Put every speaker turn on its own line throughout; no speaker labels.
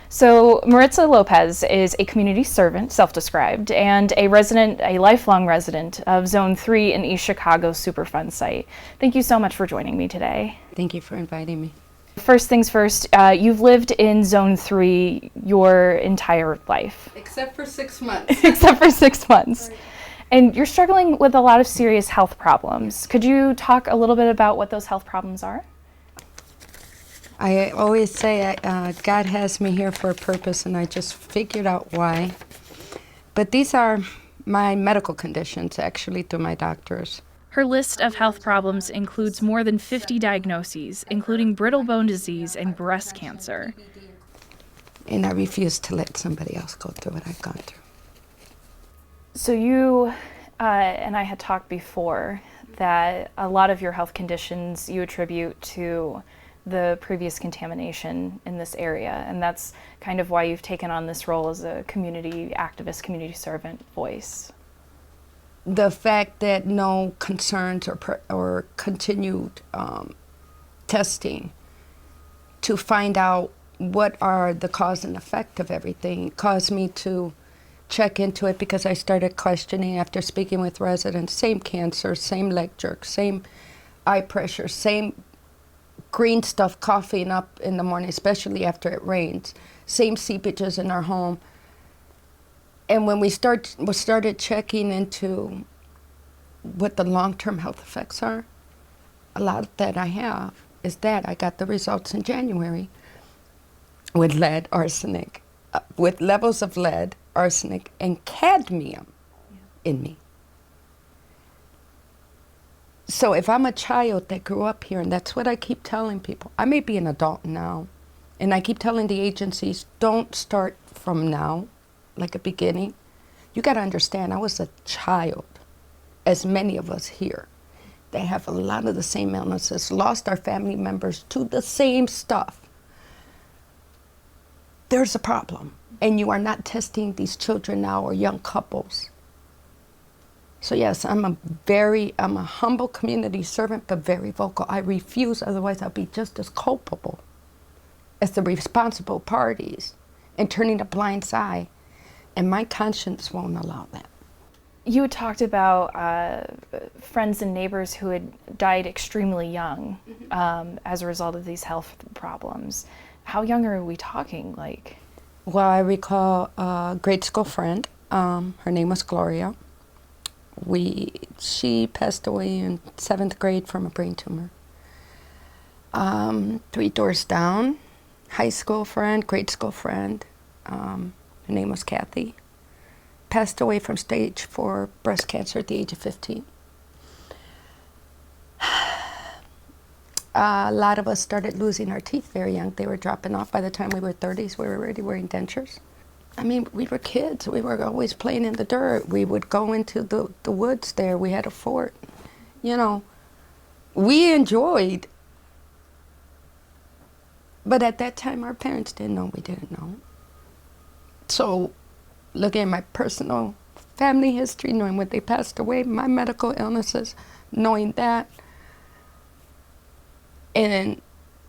So Maritza Lopez is a community servant, self-described, and a lifelong resident of Zone 3 in East Chicago's Superfund site. Thank you so much for joining me today.
Thank you for inviting me.
First things first, you've lived in Zone 3 your entire life.
Except for 6 months.
Except for 6 months. Right. And you're struggling with a lot of serious health problems. Could you talk a little bit about what those health problems are?
I always say God has me here for a purpose, and I just figured out why. But these are my medical conditions, actually, through my doctors.
Her list of health problems includes more than 50 diagnoses, including brittle bone disease and breast cancer.
And I refuse to let somebody else go through what I've gone through.
So you and I had talked before that a lot of your health conditions you attribute to the previous contamination in this area, and that's kind of why you've taken on this role as a community activist, community servant voice.
The fact that no concerns or continued testing to find out what are the cause and effect of everything caused me to check into it, because I started questioning after speaking with residents. Same cancer, same leg jerks, same eye pressure, same green stuff coughing up in the morning, especially after it rains, same seepages in our home. And when we started checking into what the long-term health effects are, a lot that I have is that I got the results in January with lead, arsenic, with levels of lead, arsenic, and cadmium in me. So if I'm a child that grew up here, and that's what I keep telling people, I may be an adult now, and I keep telling the agencies, don't start from now, like a beginning. You got to understand, I was a child, as many of us here. They have a lot of the same illnesses, lost our family members to the same stuff. There's a problem, and you are not testing these children now or young couples. So yes, I'm a humble community servant, but very vocal. I refuse, otherwise I'll be just as culpable as the responsible parties and turning a blind eye, and my conscience won't allow that.
You had talked about friends and neighbors who had died extremely young as a result of these health problems. How young are we talking, like?
Well, I recall a grade school friend. Her name was Gloria. She passed away in 7th grade from a brain tumor. 3 doors down, high school friend, grade school friend. Her name was Kathy. Passed away from stage 4 breast cancer at the age of 15. A lot of us started losing our teeth very young. They were dropping off. By the time we were 30s, we were already wearing dentures. I mean, we were kids. We were always playing in the dirt. We would go into the woods there. We had a fort. You know, we enjoyed. But at that time, our parents didn't know we didn't know. So looking at my personal family history, knowing when they passed away, my medical illnesses, knowing that, and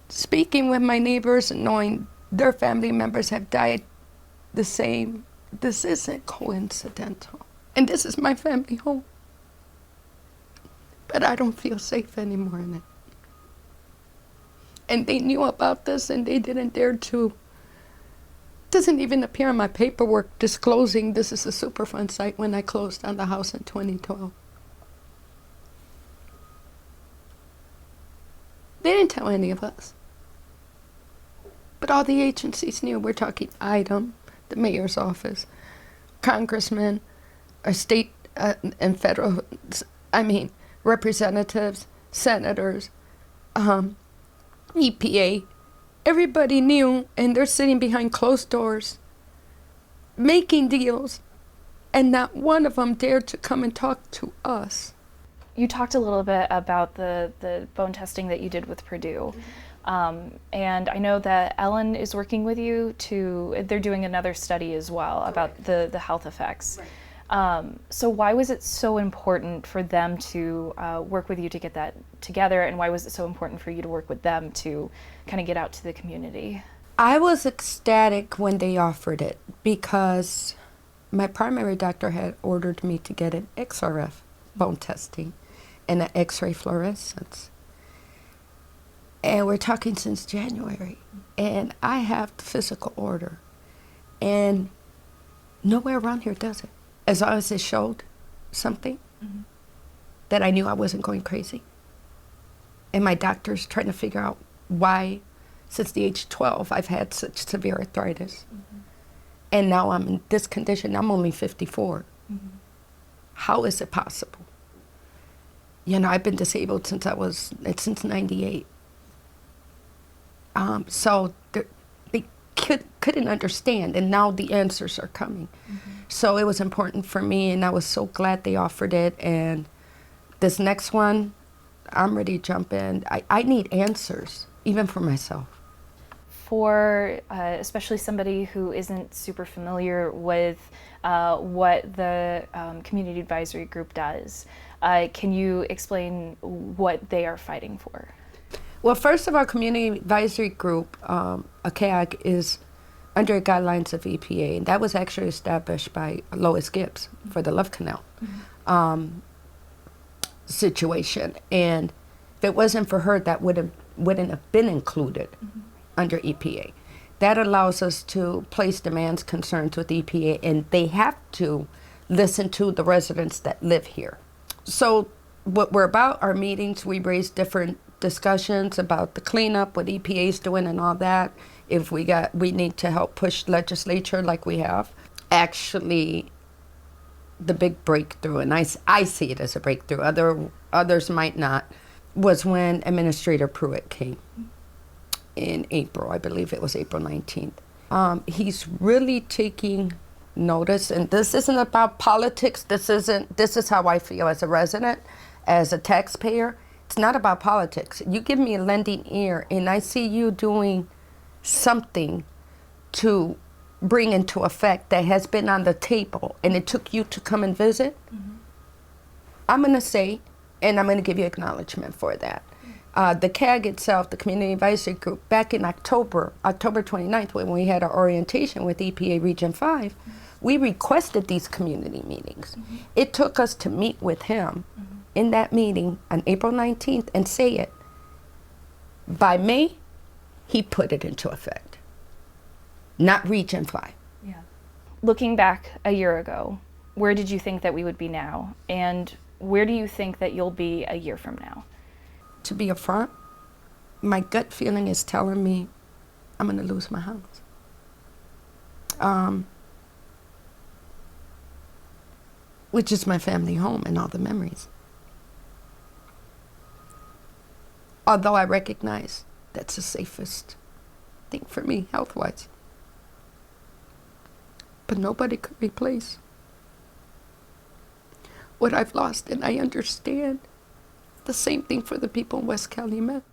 speaking with my neighbors and knowing their family members have died the same, this isn't coincidental. And this is my family home. But I don't feel safe anymore in it. And they knew about this and they didn't dare to. It doesn't even appear on my paperwork disclosing this is a Superfund site when I closed on the house in 2012. They didn't tell any of us. But all the agencies knew. We're talking IDEM, the mayor's office, congressmen, our state and federal, representatives, senators, EPA. Everybody knew, and they're sitting behind closed doors, making deals, and not one of them dared to come and talk to us.
You talked a little bit about the bone testing that you did with Purdue. And I know that Ellen is working with you they're doing another study as well about the health effects. Right. So why was it so important for them to work with you to get that together, and why was it so important for you to work with them to kind of get out to the community?
I was ecstatic when they offered it because my primary doctor had ordered me to get an XRF bone testing and an X-ray fluorescence. And we're talking since January. And I have the physical order. And nowhere around here does it. As long as it showed something that I knew I wasn't going crazy. And my doctor's trying to figure out why, since the age of 12, I've had such severe arthritis. And now I'm in this condition. I'm only 54. How is it possible? You know, I've been disabled since 98. So they couldn't understand, and now the answers are coming. So it was important for me, and I was so glad they offered it. And this next one, I'm ready to jump in. I need answers, even for myself.
For especially somebody who isn't super familiar with what the Community Advisory Group does, can you explain what they are fighting for?
Well, first of all, Community Advisory Group, a CAG, is under the guidelines of EPA, and that was actually established by Lois Gibbs for the Love Canal situation. And if it wasn't for her, that wouldn't have been included under EPA. That allows us to place demands, concerns with EPA, and they have to listen to the residents that live here. So what we're about, our meetings, we raise different discussions about the cleanup, what EPA is doing and all that. If we need to help push legislature like we have. Actually, the big breakthrough, and I see it as a breakthrough, others might not, was when Administrator Pruitt came in April. I believe it was April 19th. He's really taking notice, and this isn't about politics. This is how I feel as a resident, as a taxpayer. It's not about politics. You give me a lending ear, and I see you doing something to bring into effect that has been on the table, and it took you to come and visit. I'm going to say, and I'm going to give you acknowledgement for that. The CAG itself, the Community Advisory Group, back in October 29th, when we had our orientation with EPA Region 5, we requested these community meetings. It took us to meet with him in that meeting on April 19th and say it. By May, he put it into effect. Not Region 5.
Yeah. Looking back a year ago, where did you think that we would be now? And where do you think that you'll be a year from now?
To be upfront, my gut feeling is telling me I'm going to lose my house. Which is my family home and all the memories. Although I recognize that's the safest thing for me, health-wise. But nobody could replace what I've lost, and I understand the same thing for the people in West Calumet.